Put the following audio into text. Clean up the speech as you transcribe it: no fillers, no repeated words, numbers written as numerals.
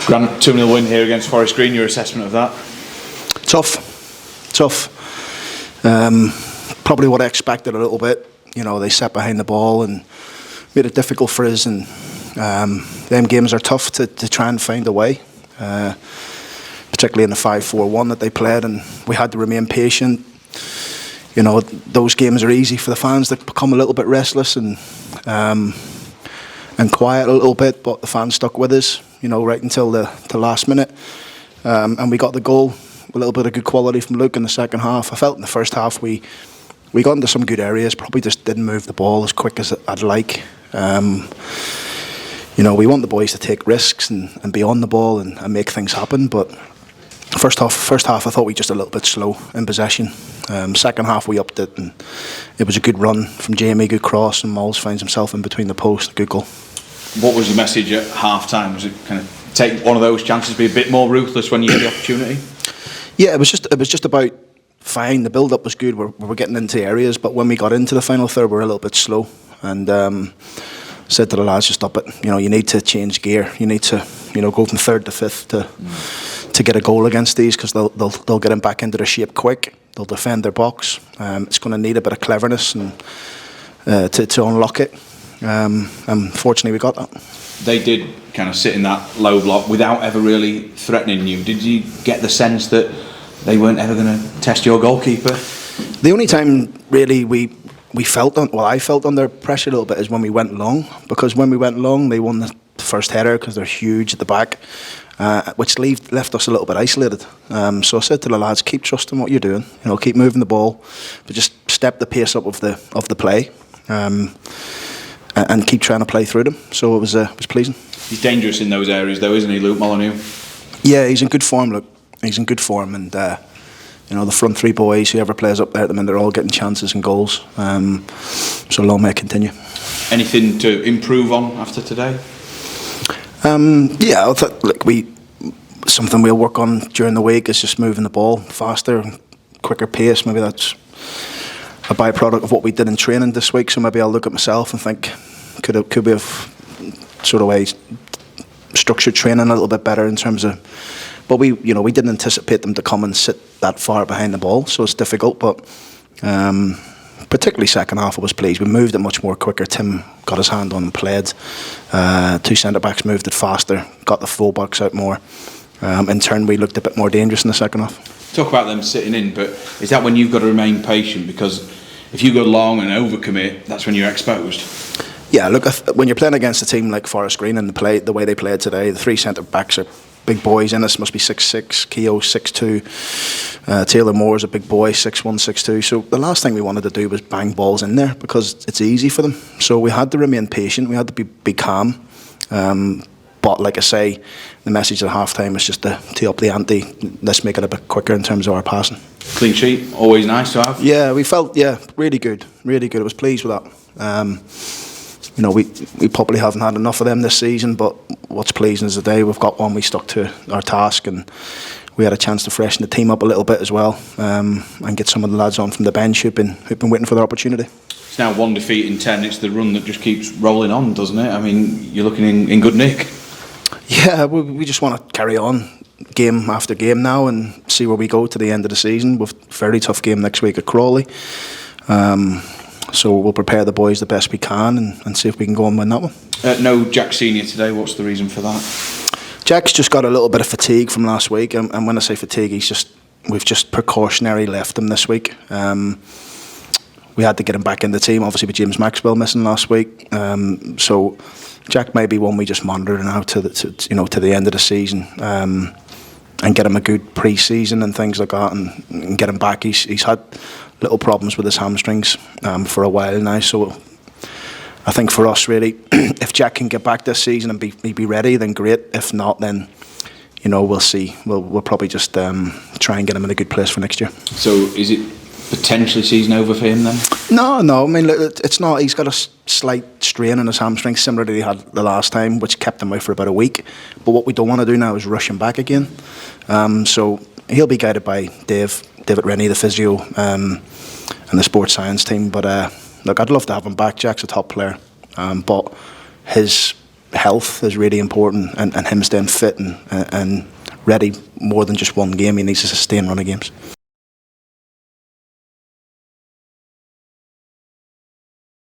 Grant, 2-0 win here against Forest Green. Your assessment of that? Tough. Probably what I expected a little bit. They sat behind the ball and made it difficult for us. And them games are tough to try and find a way, particularly in the 5-4-1 that they played. And we had to remain patient. Those games are easy for the fans to become a little bit restless and quiet a little bit. But the fans stuck with us, right until the last minute. And we got the goal. A little bit of good quality from Luke in the second half. I felt in the first half we got into some good areas, probably just didn't move the ball as quick as I'd like. We want the boys to take risks and be on the ball and make things happen, but first half I thought we were just a little bit slow in possession. Second half we upped it, and it was a good run from Jamie, good cross, and Mols finds himself in between the posts, good goal. What was the message at half time? Was it kind of take one of those chances, be a bit more ruthless when you get the opportunity? Yeah, it was just about fine. The build up was good. We were getting into areas, but when we got into the final third, we were a little bit slow. And said to the lads, just stop it. You need to change gear. You need to, go from third to fifth to get a goal against these, because they'll get them back into their shape quick. They'll defend their box. It's going to need a bit of cleverness and to unlock it. And fortunately, we got that. They did kind of sit in that low block without ever really threatening you. Did you get the sense that they weren't ever going to test your goalkeeper? The only time really we felt I felt under pressure a little bit is when we went long, because when we went long they won the first header because they're huge at the back, which left us a little bit isolated. So I said to the lads, keep trusting what you're doing, keep moving the ball, but just step the pace up of the play. And keep trying to play through them. So it was pleasing. He's dangerous in those areas though, isn't he, Luke Molyneux? Yeah, he's in good form, Luke. He's in good form, and the front three boys, whoever plays up there at the minute, they're all getting chances and goals. So long may it continue. Anything to improve on after today? Yeah, I thought, something we'll work on during the week is just moving the ball faster, quicker pace. Maybe that's a byproduct of what we did in training this week. So maybe I'll look at myself and think, could we have sort of structured training a little bit better in terms of. But we didn't anticipate them to come and sit that far behind the ball, so it's difficult. But particularly second half, I was pleased. We moved it much more quicker. Tim got his hand on and played. Two centre backs moved it faster, got the full backs out more. In turn, we looked a bit more dangerous in the second half. Talk about them sitting in, but is that when you've got to remain patient? Because if you go long and overcommit, that's when you're exposed. Yeah, look, when you're playing against a team like Forest Green and the way they played today, the three centre backs are big boys. Ennis must be 6'6", Keogh 6'2", Taylor Moore's a big boy, 6'1", 6'2". So the last thing we wanted to do was bang balls in there because it's easy for them. So we had to remain patient. We had to be calm. But like I say, the message at half time is just to tee up the ante. Let's make it a bit quicker in terms of our passing. Clean sheet, always nice to have. Yeah, we felt really good. I was pleased with that. We probably haven't had enough of them this season, but what's pleasing is today we've got one. We stuck to our task, and we had a chance to freshen the team up a little bit as well, and get some of the lads on from the bench who've been waiting for their opportunity. It's now 1 defeat in 10. It's the run that just keeps rolling on, doesn't it? I mean, you're looking in good nick. Yeah, we just want to carry on game after game now and see where we go to the end of the season. We've a very tough game next week at Crawley. So we'll prepare the boys the best we can and see if we can go and win that one. No Jack Senior today. What's the reason for that? Jack's just got a little bit of fatigue from last week, and when I say fatigue, we've just precautionary left him this week. We had to get him back in the team, obviously with James Maxwell missing last week. So Jack may be one we just monitor now to the end of the season, and get him a good pre-season and things like that, and get him back. He's had little problems with his hamstrings for a while now, so I think for us really, if Jack can get back this season and be ready, then great. If not, then we'll see. We'll probably just try and get him in a good place for next year. So is it potentially season over for him then? No. I mean, it's not. He's got a slight strain in his hamstring, similar to he had the last time, which kept him out for about a week. But what we don't want to do now is rush him back again. So he'll be guided by David Rennie, the physio, and the sports science team. But look, I'd love to have him back. Jack's a top player, but his health is really important, and him staying fit and ready more than just one game. He needs to sustain run of games.